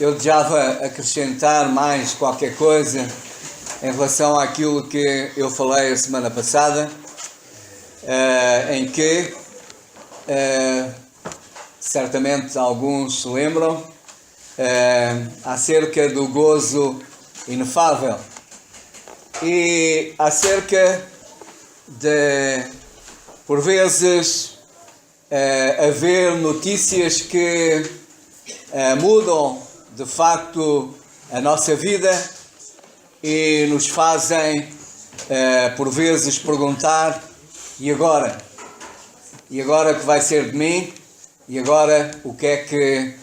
Eu desejava acrescentar mais qualquer coisa em relação àquilo que eu falei a semana passada, em que certamente alguns se lembram, acerca do gozo inefável e acerca de, por vezes, haver notícias que mudam de facto a nossa vida e nos fazem por vezes perguntar: e agora? E agora o que vai ser de mim? E agora o que é que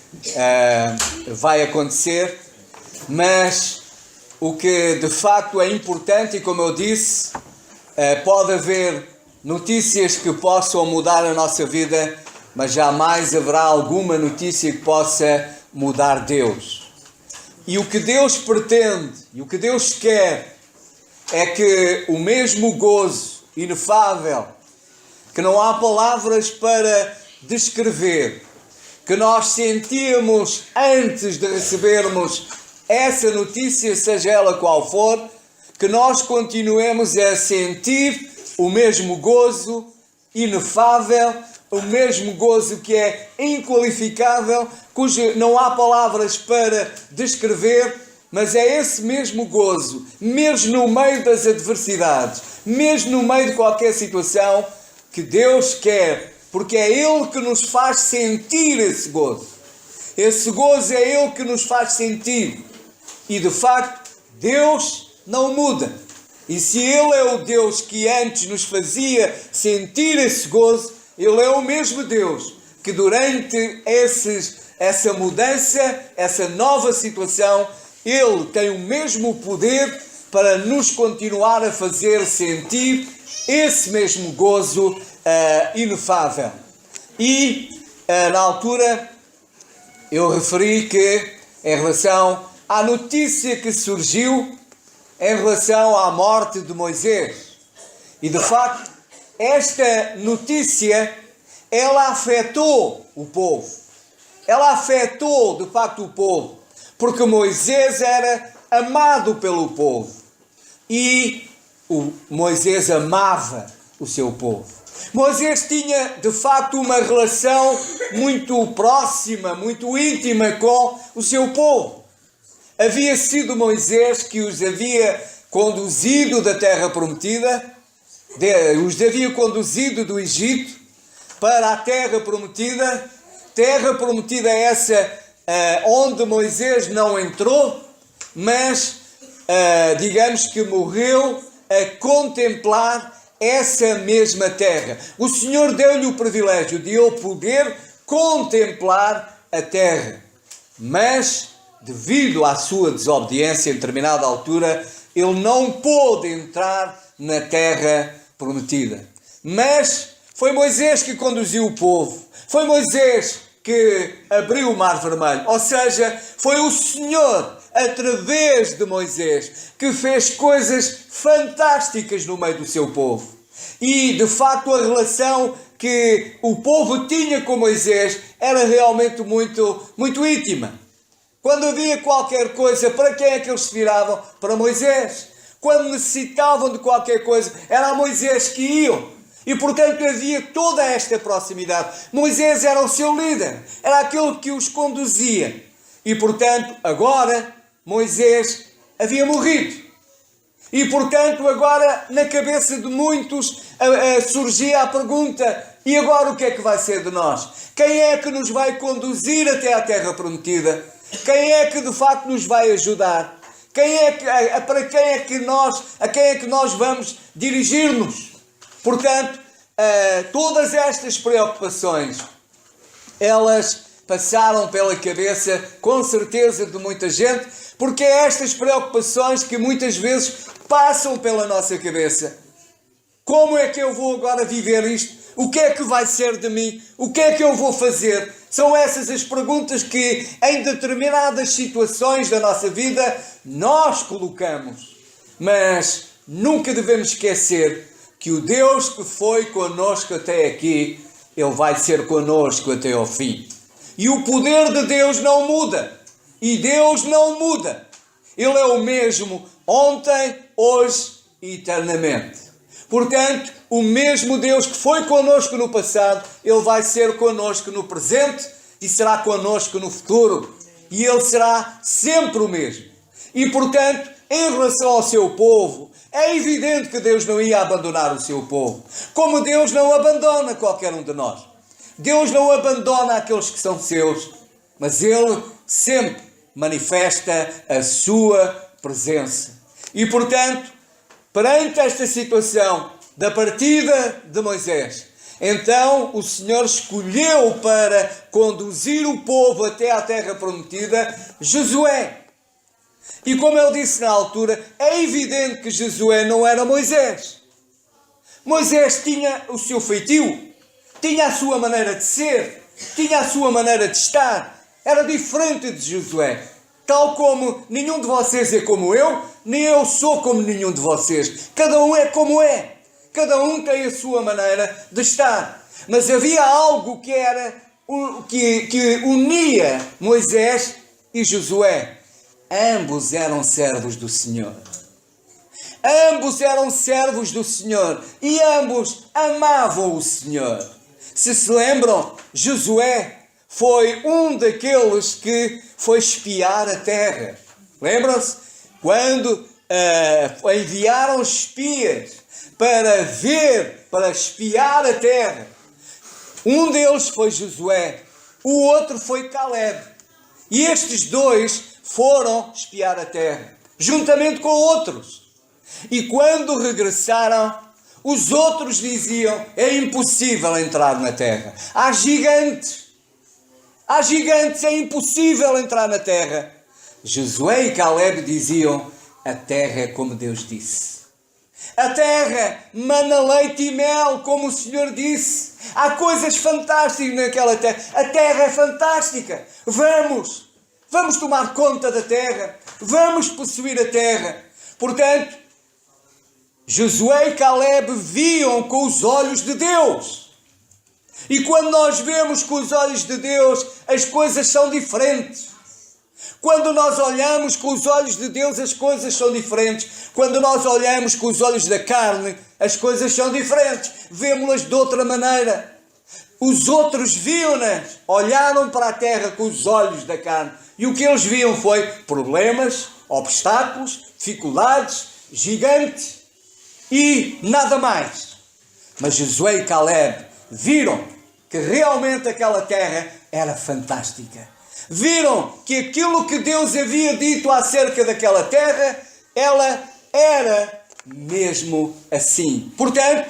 vai acontecer? Mas o que de facto é importante, e como eu disse, pode haver notícias que possam mudar a nossa vida, mas jamais haverá alguma notícia que possa mudar Deus. E o que Deus pretende, e o que Deus quer, é que o mesmo gozo inefável, que não há palavras para descrever, que nós sentíamos antes de recebermos essa notícia, seja ela qual for, que nós continuemos a sentir o mesmo gozo inefável, o mesmo gozo que é inqualificável, cujo não há palavras para descrever, mas é esse mesmo gozo, mesmo no meio das adversidades, mesmo no meio de qualquer situação, que Deus quer, porque é Ele que nos faz sentir esse gozo. Esse gozo é Ele que nos faz sentir. E de facto, Deus não muda. E se Ele é o Deus que antes nos fazia sentir esse gozo, Ele é o mesmo Deus que durante essa mudança, essa nova situação, Ele tem o mesmo poder para nos continuar a fazer sentir esse mesmo gozo inefável. E na altura eu referi que em relação à notícia que surgiu em relação à morte de Moisés, e de facto esta notícia ela afetou o povo, ela afetou de facto o povo, porque Moisés era amado pelo povo e Moisés amava o seu povo. Moisés tinha de facto uma relação muito próxima, muito íntima com o seu povo. Havia sido Moisés que os havia conduzido da terra prometida, os havia conduzido do Egito para a terra prometida essa onde Moisés não entrou, mas digamos que morreu a contemplar essa mesma terra. O Senhor deu-lhe o privilégio de ele poder contemplar a terra, mas devido à sua desobediência em determinada altura, ele não pôde entrar na terra prometida. Mas foi Moisés que conduziu o povo, foi Moisés que abriu o Mar Vermelho, ou seja, foi o Senhor, através de Moisés, que fez coisas fantásticas no meio do seu povo. E, de facto, a relação que o povo tinha com Moisés era realmente muito, muito íntima. Quando havia qualquer coisa, para quem é que eles se viravam? Para Moisés. Quando necessitavam de qualquer coisa, era a Moisés que iam. E, portanto, havia toda esta proximidade. Moisés era o seu líder, era aquele que os conduzia. E, portanto, agora, Moisés havia morrido. E, portanto, agora, na cabeça de muitos, surgia a pergunta: e agora o que é que vai ser de nós? Quem é que nos vai conduzir até à terra prometida? Quem é que, de facto, nos vai ajudar? A quem é que nós vamos dirigir-nos? Portanto, todas estas preocupações, elas passaram pela cabeça, com certeza, de muita gente, porque é estas preocupações que muitas vezes passam pela nossa cabeça. Como é que eu vou agora viver isto? O que é que vai ser de mim? O que é que eu vou fazer? São essas as perguntas que, em determinadas situações da nossa vida, nós colocamos. Mas nunca devemos esquecer que o Deus que foi conosco até aqui, Ele vai ser conosco até ao fim. E o poder de Deus não muda. E Deus não muda. Ele é o mesmo ontem, hoje e eternamente. Portanto, o mesmo Deus que foi connosco no passado, Ele vai ser connosco no presente e será connosco no futuro. E Ele será sempre o mesmo. E, portanto, em relação ao seu povo, é evidente que Deus não ia abandonar o seu povo. Como Deus não abandona qualquer um de nós. Deus não abandona aqueles que são seus. Mas Ele sempre manifesta a sua presença. E, portanto, perante esta situação da partida de Moisés, então o Senhor escolheu para conduzir o povo até à terra prometida Josué. E como ele disse na altura, é evidente que Josué não era Moisés. Moisés tinha o seu feitio, tinha a sua maneira de ser, tinha a sua maneira de estar. Era diferente de Josué. Tal como nenhum de vocês é como eu, nem eu sou como nenhum de vocês. Cada um é como é. Cada um tem a sua maneira de estar. Mas havia algo que unia Moisés e Josué. Ambos eram servos do Senhor. Ambos eram servos do Senhor. E ambos amavam o Senhor. Se lembram, Josué foi um daqueles que foi espiar a terra. Lembram-se? Quando enviaram espias para espiar a terra. Um deles foi Josué, o outro foi Caleb. E estes dois foram espiar a terra, juntamente com outros. E quando regressaram, os outros diziam, é impossível entrar na terra. Há gigantes, é impossível entrar na terra. Josué e Caleb diziam, a terra é como Deus disse. A terra mana leite e mel, como o Senhor disse. Há coisas fantásticas naquela terra. A terra é fantástica. Vamos tomar conta da terra. Vamos possuir a terra. Portanto, Josué e Caleb viam com os olhos de Deus. E quando nós vemos com os olhos de Deus, as coisas são diferentes. Quando nós olhamos com os olhos de Deus, as coisas são diferentes. Quando nós olhamos com os olhos da carne, as coisas são diferentes. Vemo-las de outra maneira. Os outros viam-nas, olharam para a terra com os olhos da carne. E o que eles viam foi problemas, obstáculos, dificuldades, gigantes e nada mais. Mas Josué e Caleb viram que realmente aquela terra era fantástica. Viram que aquilo que Deus havia dito acerca daquela terra, ela era mesmo assim. Portanto,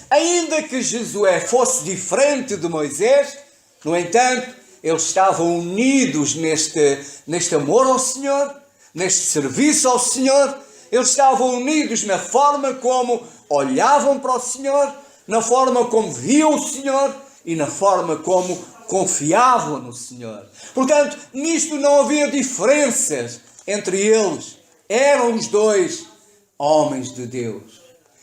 ainda que Josué fosse diferente de Moisés, no entanto, eles estavam unidos neste amor ao Senhor, neste serviço ao Senhor. Eles estavam unidos na forma como olhavam para o Senhor, na forma como viam o Senhor e na forma como confiavam no Senhor. Portanto, nisto não havia diferenças entre eles. Eram os dois homens de Deus.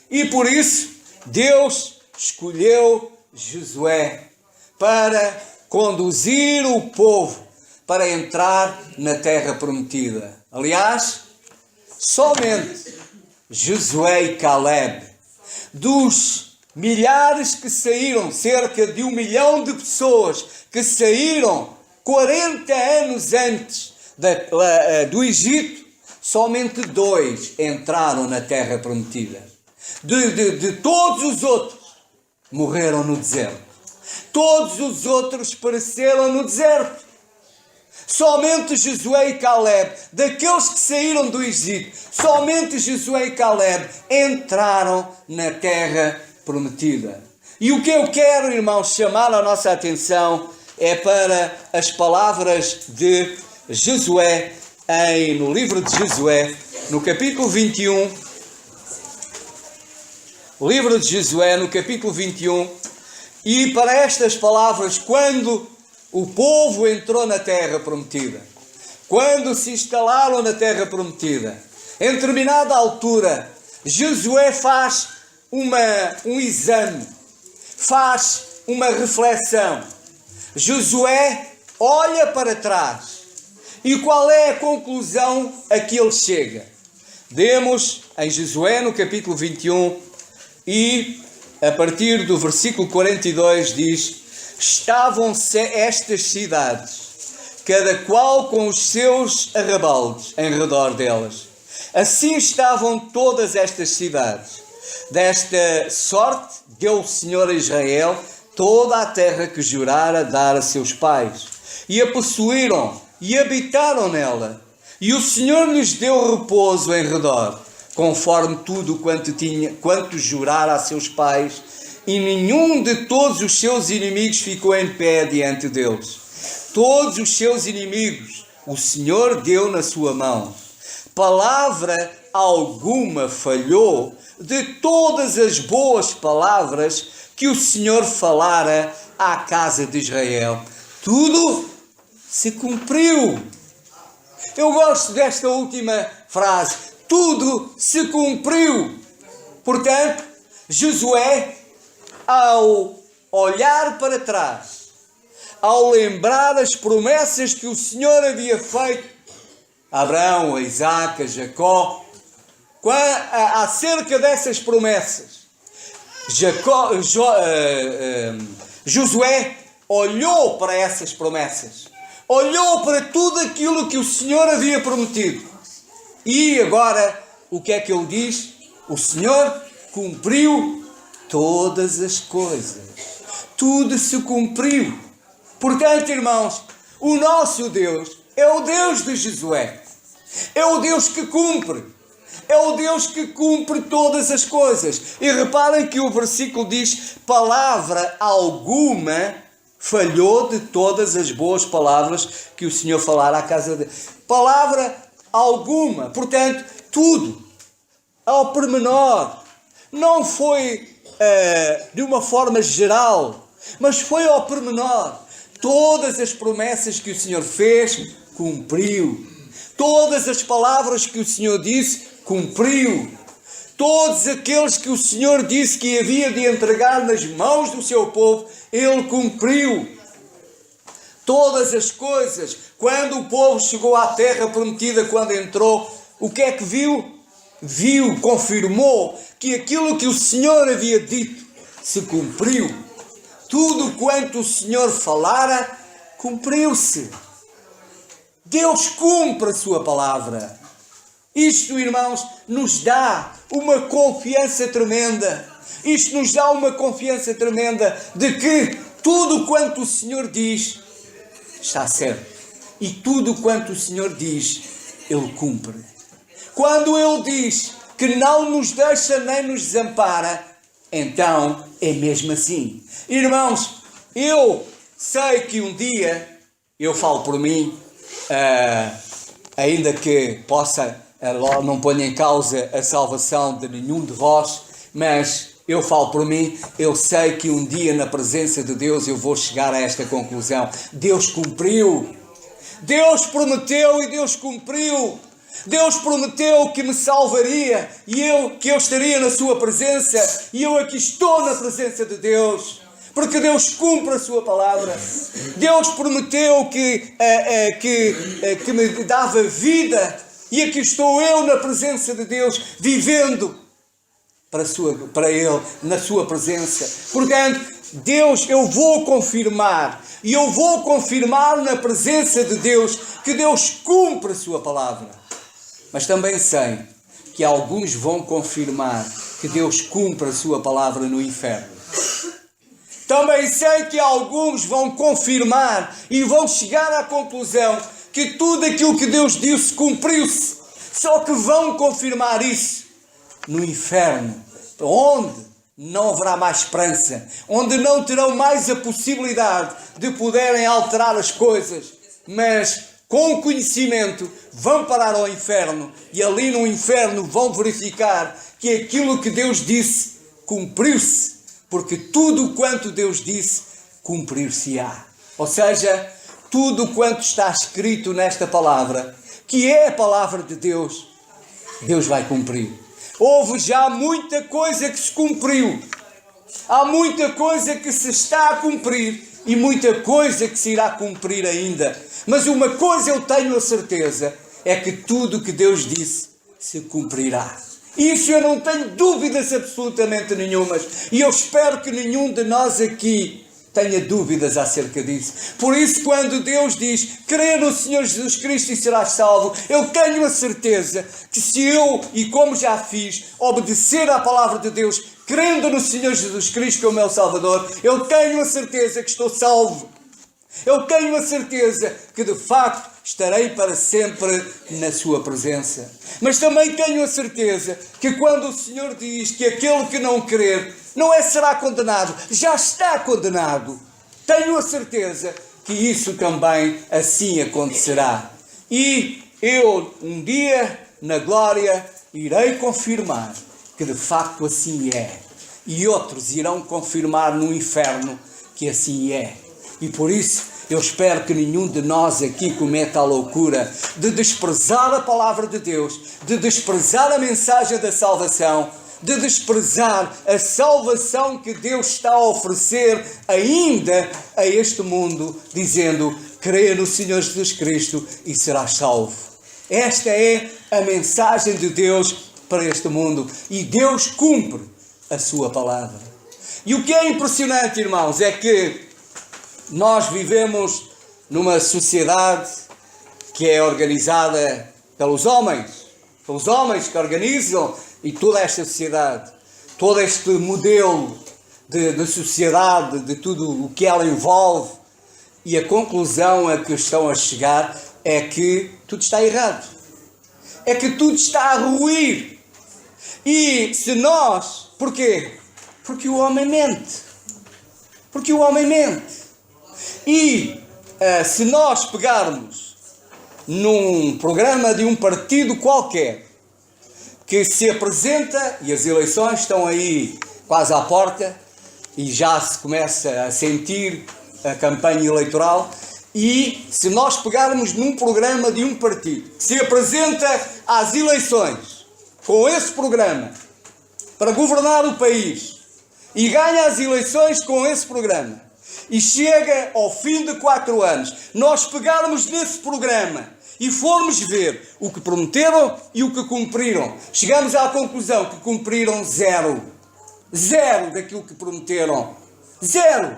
E por isso, Deus escolheu Josué para conduzir o povo para entrar na terra prometida. Aliás, somente Josué e Caleb, dos milhares que saíram, cerca de 1 milhão de pessoas que saíram 40 anos antes do Egito, somente 2 entraram na terra prometida. De todos os outros, morreram no deserto. Todos os outros pereceram no deserto. Somente Josué e Caleb, daqueles que saíram do Egito, somente Josué e Caleb entraram na terra prometida. E o que eu quero, irmãos, chamar a nossa atenção é para as palavras de Josué, no livro de Josué, no capítulo 21. Livro de Josué, no capítulo 21. E para estas palavras, quando o povo entrou na terra prometida, quando se instalaram na terra prometida, em determinada altura, Josué faz um exame, faz uma reflexão. Josué olha para trás. E qual é a conclusão a que ele chega? Vemos em Josué, no capítulo 21, e a partir do versículo 42 diz: estavam-se estas cidades, cada qual com os seus arrabaldes em redor delas. Assim estavam todas estas cidades. Desta sorte deu o Senhor a Israel toda a terra que jurara dar a seus pais, e a possuíram e habitaram nela. E o Senhor lhes deu repouso em redor, conforme tudo quanto jurara a seus pais, e nenhum de todos os seus inimigos ficou em pé diante deles. Todos os seus inimigos o Senhor deu na sua mão. Palavra alguma falhou de todas as boas palavras que o Senhor falara à casa de Israel. Tudo se cumpriu. Eu gosto desta última frase. Tudo se cumpriu. Portanto, Josué, ao olhar para trás, ao lembrar as promessas que o Senhor havia feito a Abraão, a Isaque, a Jacó, acerca dessas promessas, Josué olhou para essas promessas, olhou para tudo aquilo que o Senhor havia prometido. E agora, o que é que ele diz? O Senhor cumpriu todas as coisas. Tudo se cumpriu. Portanto, irmãos, o nosso Deus é o Deus de Josué. É o Deus que cumpre. É o Deus que cumpre todas as coisas. E reparem que o versículo diz: palavra alguma falhou de todas as boas palavras que o Senhor falara à casa de... Palavra alguma. Portanto, tudo, ao pormenor. Não foi de uma forma geral, mas foi ao pormenor. Todas as promessas que o Senhor fez, cumpriu. Todas as palavras que o Senhor disse, cumpriu. Todos aqueles que o Senhor disse que havia de entregar nas mãos do seu povo, Ele cumpriu. Todas as coisas. Quando o povo chegou à terra prometida, quando entrou, o que é que viu? Viu, confirmou que aquilo que o Senhor havia dito se cumpriu. Tudo quanto o Senhor falara, cumpriu-se. Deus cumpre a sua palavra. Isto, irmãos, nos dá uma confiança tremenda. Isto nos dá uma confiança tremenda de que tudo quanto o Senhor diz está certo. E tudo quanto o Senhor diz, Ele cumpre. Quando Ele diz que não nos deixa nem nos desampara, então é mesmo assim. Irmãos, eu sei que um dia, eu falo por mim, ainda que possa, não ponha em causa a salvação de nenhum de vós, mas eu falo por mim, eu sei que um dia na presença de Deus eu vou chegar a esta conclusão. Deus cumpriu. Deus prometeu e Deus cumpriu. Deus prometeu que me salvaria e que eu estaria na sua presença, e eu aqui estou na presença de Deus, porque Deus cumpre a sua palavra. Deus prometeu que me dava vida, e aqui estou eu na presença de Deus, vivendo para Ele, na sua presença. Portanto, Deus, eu vou confirmar, e eu vou confirmar na presença de Deus, que Deus cumpre a sua palavra. Mas também sei que alguns vão confirmar que Deus cumpre a sua palavra no inferno. Também sei que alguns vão confirmar e vão chegar à conclusão que tudo aquilo que Deus disse cumpriu-se. Só que vão confirmar isso no inferno, onde não haverá mais esperança, onde não terão mais a possibilidade de poderem alterar as coisas, mas com o conhecimento vão parar ao inferno, e ali no inferno vão verificar que aquilo que Deus disse cumpriu-se, porque tudo quanto Deus disse cumprir-se-á. Ou seja, tudo quanto está escrito nesta palavra, que é a palavra de Deus, Deus vai cumprir. Houve já muita coisa que se cumpriu. Há muita coisa que se está a cumprir e muita coisa que se irá cumprir ainda. Mas uma coisa eu tenho a certeza, é que tudo o que Deus disse se cumprirá. Isso eu não tenho dúvidas absolutamente nenhumas. E eu espero que nenhum de nós aqui tenha dúvidas acerca disso. Por isso, quando Deus diz, crê no Senhor Jesus Cristo e serás salvo, eu tenho a certeza que se eu, e como já fiz, obedecer à palavra de Deus, crendo no Senhor Jesus Cristo como meu Salvador, eu tenho a certeza que estou salvo. Eu tenho a certeza que de facto estarei para sempre na sua presença. Mas também tenho a certeza que quando o Senhor diz que aquele que não crer não será condenado, já está condenado. Tenho a certeza que isso também assim acontecerá. E eu um dia na glória irei confirmar que de facto assim é. E outros irão confirmar no inferno que assim é. E por isso eu espero que nenhum de nós aqui cometa a loucura de desprezar a palavra de Deus, de desprezar a mensagem da salvação, de desprezar a salvação que Deus está a oferecer ainda a este mundo, dizendo, crê no Senhor Jesus Cristo e serás salvo. Esta é a mensagem de Deus para este mundo. E Deus cumpre a sua palavra. E o que é impressionante, irmãos, é que nós vivemos numa sociedade que é organizada pelos homens que organizam, e toda esta sociedade, todo este modelo de sociedade, de tudo o que ela envolve, e a conclusão a que estão a chegar é que tudo está errado. É que tudo está a ruir. E se nós... Porquê? Porque o homem mente. Porque o homem mente. E se nós pegarmos num programa de um partido qualquer que se apresenta, e as eleições estão aí quase à porta, e já se começa a sentir a campanha eleitoral, e se nós pegarmos num programa de um partido que se apresenta às eleições com esse programa para governar o país e ganha as eleições com esse programa, e chega ao fim de 4 anos, nós pegarmos nesse programa e formos ver o que prometeram e o que cumpriram, chegamos à conclusão que cumpriram zero. Zero daquilo que prometeram. Zero.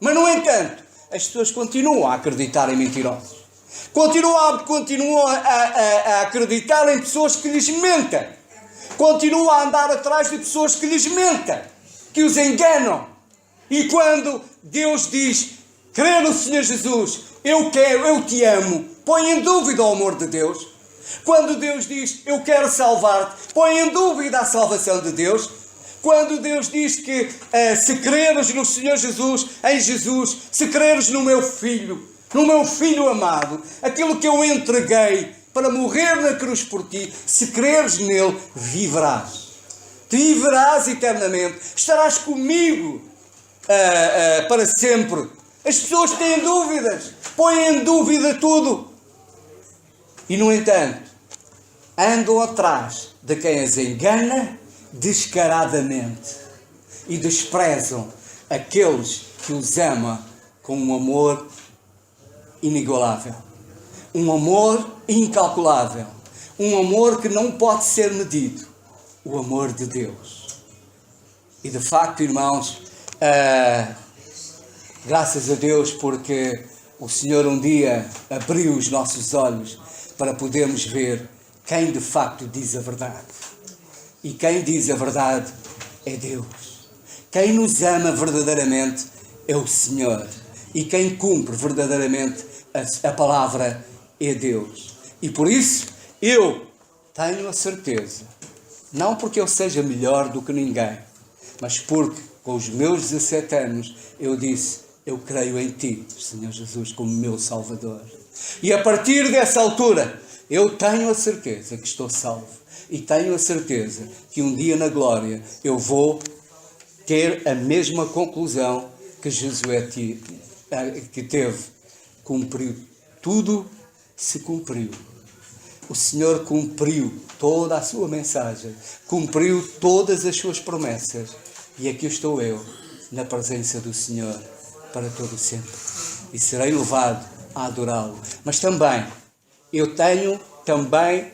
Mas, no entanto, as pessoas continuam a acreditar em mentirosos. Continuam a acreditar em pessoas que lhes mentem. Continuam a andar atrás de pessoas que lhes mentem, que os enganam. E quando Deus diz, crê no Senhor Jesus, eu te amo, põe em dúvida o amor de Deus. Quando Deus diz, eu quero salvar-te, põe em dúvida a salvação de Deus. Quando Deus diz que se creres no Senhor Jesus, em Jesus, se creres no meu Filho amado, aquilo que eu entreguei para morrer na cruz por ti, se creres nele, viverás. Viverás eternamente, estarás comigo para sempre. As pessoas têm dúvidas, põem em dúvida tudo. E, no entanto, andam atrás de quem as engana descaradamente e desprezam aqueles que os amam com um amor inigualável, um amor incalculável, um amor que não pode ser medido, o amor de Deus. E de facto, irmãos, graças a Deus, porque o Senhor um dia abriu os nossos olhos para podermos ver quem de facto diz a verdade. E quem diz a verdade é Deus. Quem nos ama verdadeiramente é o Senhor. E quem cumpre verdadeiramente a palavra é Deus. E por isso eu tenho a certeza, não porque eu seja melhor do que ninguém, mas porque com os meus 17 anos eu disse, eu creio em Ti, Senhor Jesus, como meu Salvador. E a partir dessa altura eu tenho a certeza que estou salvo. E tenho a certeza que um dia na glória eu vou ter a mesma conclusão que Josué que teve. Cumpriu tudo, se cumpriu. O Senhor cumpriu toda a sua mensagem, cumpriu todas as suas promessas. E aqui estou eu, na presença do Senhor. para todo o sempre. E serei levado a adorá-lo. Mas também, eu tenho também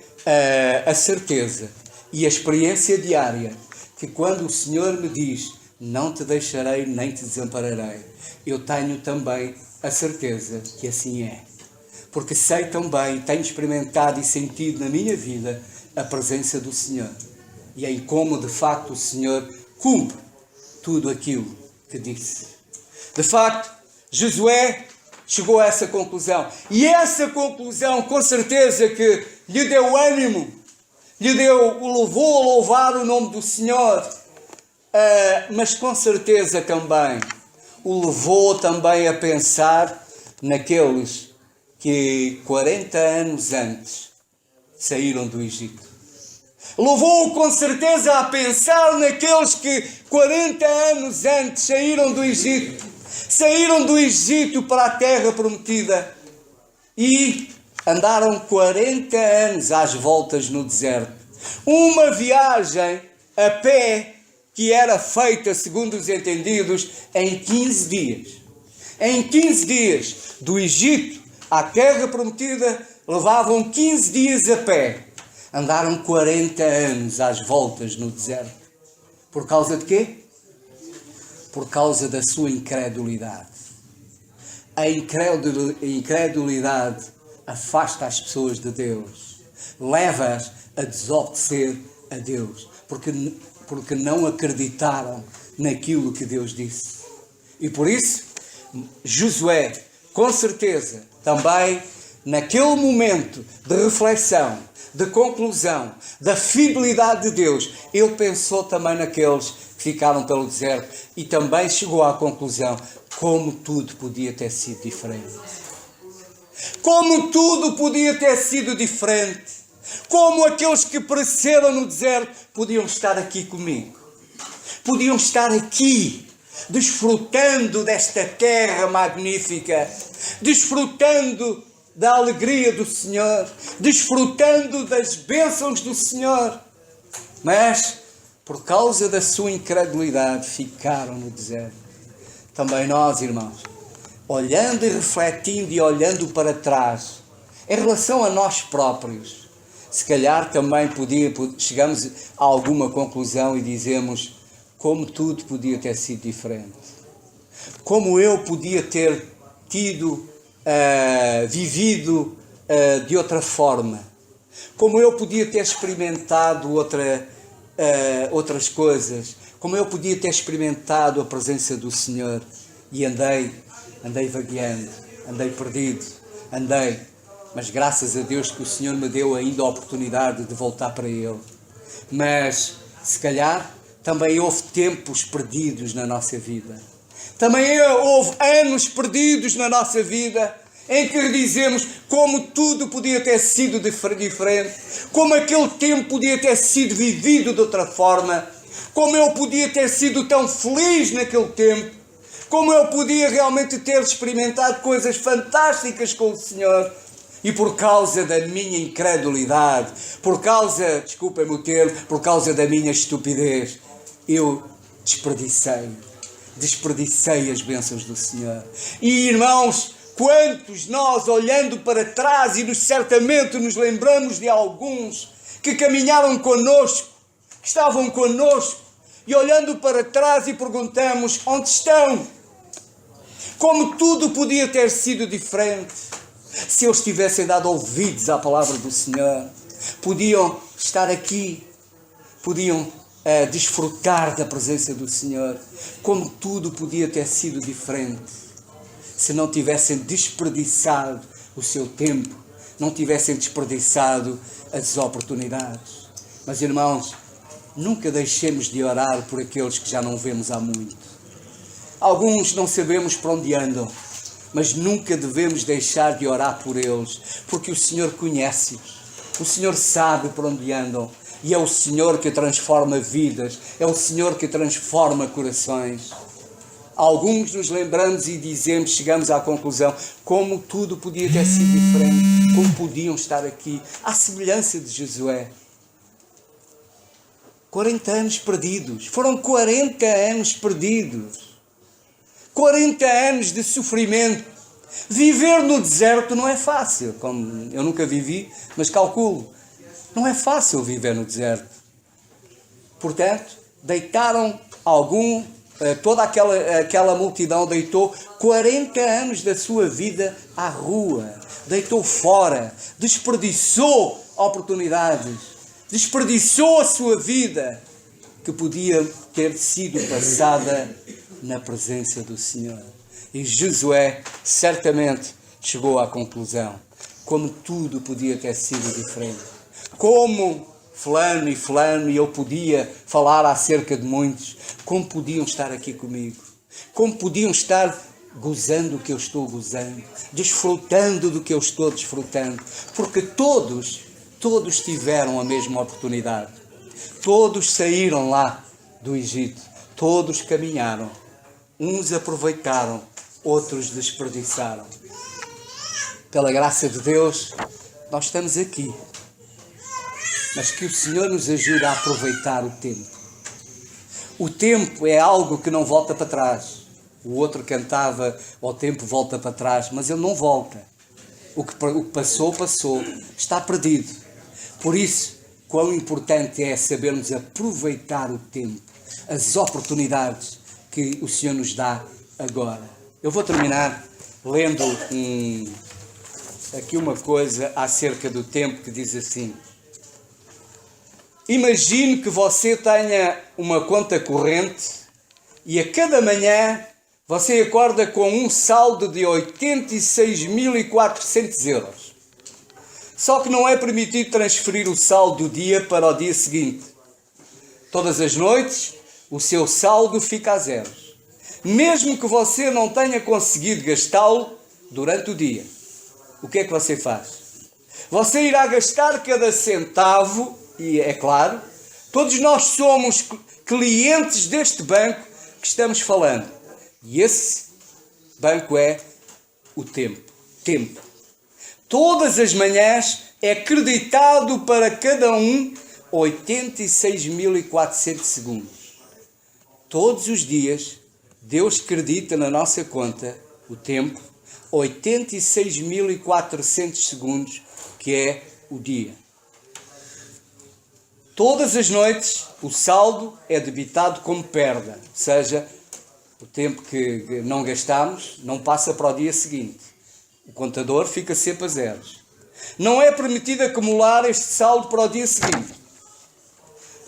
a certeza e a experiência diária que quando o Senhor me diz, não te deixarei nem te desampararei, eu tenho também a certeza que assim é. Porque sei também, tenho experimentado e sentido na minha vida a presença do Senhor. E em como, de facto, o Senhor cumpre tudo aquilo que disse. De facto, Josué chegou a essa conclusão. E essa conclusão, com certeza, que lhe deu ânimo, o levou a louvar o nome do Senhor. Mas com certeza também o levou também a pensar naqueles que 40 anos antes saíram do Egito. Levou-o com certeza a pensar naqueles que 40 anos antes saíram do Egito. Saíram do Egito para a terra prometida e andaram 40 anos às voltas no deserto. Uma viagem a pé que era feita, segundo os entendidos, em 15 dias. Em 15 dias, do Egito à terra prometida, levavam 15 dias a pé. Andaram 40 anos às voltas no deserto. Por causa de quê? Por causa da sua incredulidade. A incredulidade afasta as pessoas de Deus. Leva-as a desobedecer a Deus. Porque não acreditaram naquilo que Deus disse. E por isso, Josué, com certeza, também naquele momento de reflexão, de conclusão, da fidelidade de Deus, ele pensou também naqueles que ficaram pelo deserto e também chegou à conclusão como tudo podia ter sido diferente. Como tudo podia ter sido diferente. Como aqueles que pereceram no deserto podiam estar aqui comigo. Podiam estar aqui, desfrutando desta terra magnífica, desfrutando da alegria do Senhor, desfrutando das bênçãos do Senhor. Mas, por causa da sua incredulidade, ficaram no deserto. Também nós, irmãos, olhando e refletindo e olhando para trás, em relação a nós próprios, se calhar também chegamos a alguma conclusão e dizemos como tudo podia ter sido diferente. Como eu podia ter vivido de outra forma. Como eu podia ter experimentado outras coisas. Como eu podia ter experimentado a presença do Senhor. E andei vagueando, andei perdido, mas graças a Deus que o Senhor me deu ainda a oportunidade de voltar para Ele. Mas, se calhar, também houve tempos perdidos na nossa vida. Também houve anos perdidos na nossa vida, em que dizemos como tudo podia ter sido diferente, como aquele tempo podia ter sido vivido de outra forma, como eu podia ter sido tão feliz naquele tempo, como eu podia realmente ter experimentado coisas fantásticas com o Senhor. E por causa da minha incredulidade, por causa da minha estupidez, eu desperdicei as bênçãos do Senhor. E irmãos, quantos nós olhando para trás e certamente nos lembramos de alguns que caminharam connosco, que estavam connosco, e olhando para trás e perguntamos onde estão? Como tudo podia ter sido diferente. Se eles tivessem dado ouvidos à palavra do Senhor, podiam estar aqui, podiam desfrutar da presença do Senhor. Como tudo podia ter sido diferente se não tivessem desperdiçado o seu tempo, não tivessem desperdiçado as oportunidades. Mas irmãos, nunca deixemos de orar por aqueles que já não vemos há muito. Alguns não sabemos para onde andam, mas nunca devemos deixar de orar por eles, porque o Senhor conhece-os, o Senhor sabe por onde andam, e é o Senhor que transforma vidas, é o Senhor que transforma corações. Alguns nos lembramos e dizemos, chegamos à conclusão, como tudo podia ter sido diferente, como podiam estar aqui, à semelhança de Josué. 40 anos perdidos, foram 40 anos perdidos. 40 anos de sofrimento. Viver no deserto não é fácil, como eu nunca vivi, mas calculo, não é fácil viver no deserto. Portanto, deitaram toda aquela multidão deitou 40 anos da sua vida à rua, deitou fora, desperdiçou oportunidades, desperdiçou a sua vida, que podia ter sido passada na presença do Senhor. E Josué certamente chegou à conclusão, como tudo podia ter sido diferente. Como fulano e eu podia falar acerca de muitos, como podiam estar aqui comigo, como podiam estar gozando do que eu estou gozando, desfrutando do que eu estou desfrutando, porque todos tiveram a mesma oportunidade, todos saíram lá do Egito, todos caminharam, uns aproveitaram, outros desperdiçaram. Pela graça de Deus, nós estamos aqui. Mas que o Senhor nos ajude a aproveitar o tempo. O tempo é algo que não volta para trás. O outro cantava, o tempo volta para trás, mas ele não volta. O que passou, passou. Está perdido. Por isso, quão importante é sabermos aproveitar o tempo, as oportunidades que o Senhor nos dá agora. Eu vou terminar lendo aqui uma coisa acerca do tempo que diz assim: imagine que você tenha uma conta corrente e a cada manhã você acorda com um saldo de 86.400 euros. Só que não é permitido transferir o saldo do dia para o dia seguinte. Todas as noites o seu saldo fica a zero. Mesmo que você não tenha conseguido gastá-lo durante o dia. O que é que você faz? Você irá gastar cada centavo, e é claro, todos nós somos clientes deste banco que estamos falando. E esse banco é o tempo. Tempo. Todas as manhãs é creditado para cada um 86.400 segundos. Todos os dias, Deus acredita na nossa conta o tempo, 86.400 segundos, que é o dia. Todas as noites o saldo é debitado como perda, ou seja, o tempo que não gastamos não passa para o dia seguinte. O contador fica sempre a zeros. Não é permitido acumular este saldo para o dia seguinte.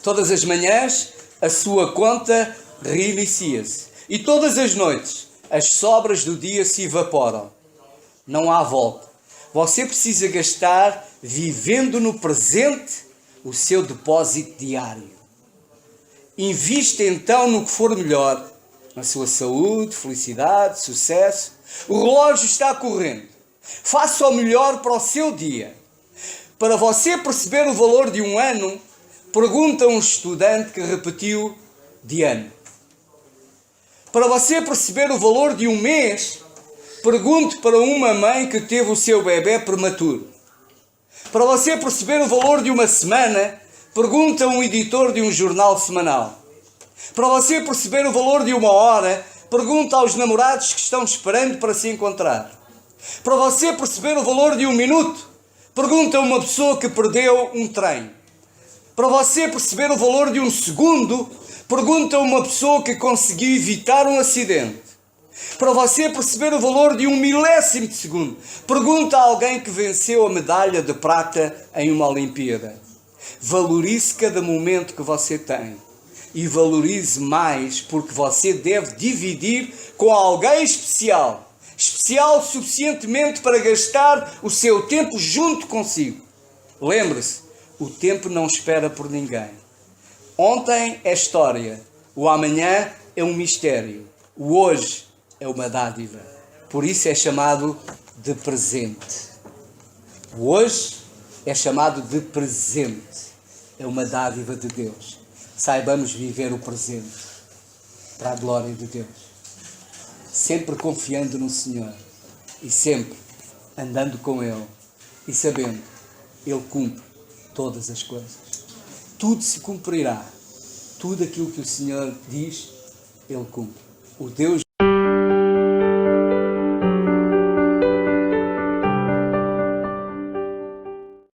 Todas as manhãs a sua conta reinicia-se. E todas as noites, as sobras do dia se evaporam. Não há volta. Você precisa gastar, vivendo no presente, o seu depósito diário. Invista então no que for melhor. Na sua saúde, felicidade, sucesso. O relógio está correndo. Faça o melhor para o seu dia. Para você perceber o valor de um ano, pergunta a um estudante que repetiu de ano. Para você perceber o valor de um mês, pergunte para uma mãe que teve o seu bebê prematuro. Para você perceber o valor de uma semana, pergunte a um editor de um jornal semanal. Para você perceber o valor de uma hora, pergunte aos namorados que estão esperando para se encontrar. Para você perceber o valor de um minuto, pergunte a uma pessoa que perdeu um trem. Para você perceber o valor de um segundo, pergunta a uma pessoa que conseguiu evitar um acidente. Para você perceber o valor de um milésimo de segundo, pergunta a alguém que venceu a medalha de prata em uma Olimpíada. Valorize cada momento que você tem. E valorize mais porque você deve dividir com alguém especial. Especial suficientemente para gastar o seu tempo junto consigo. Lembre-se, o tempo não espera por ninguém. Ontem é história, o amanhã é um mistério, o hoje é uma dádiva. Por isso é chamado de presente. O hoje é chamado de presente. É uma dádiva de Deus. Saibamos viver o presente para a glória de Deus. Sempre confiando no Senhor e sempre andando com Ele e sabendo, Ele cumpre todas as coisas. Tudo se cumprirá. Tudo aquilo que o Senhor diz, Ele cumpre. O Deus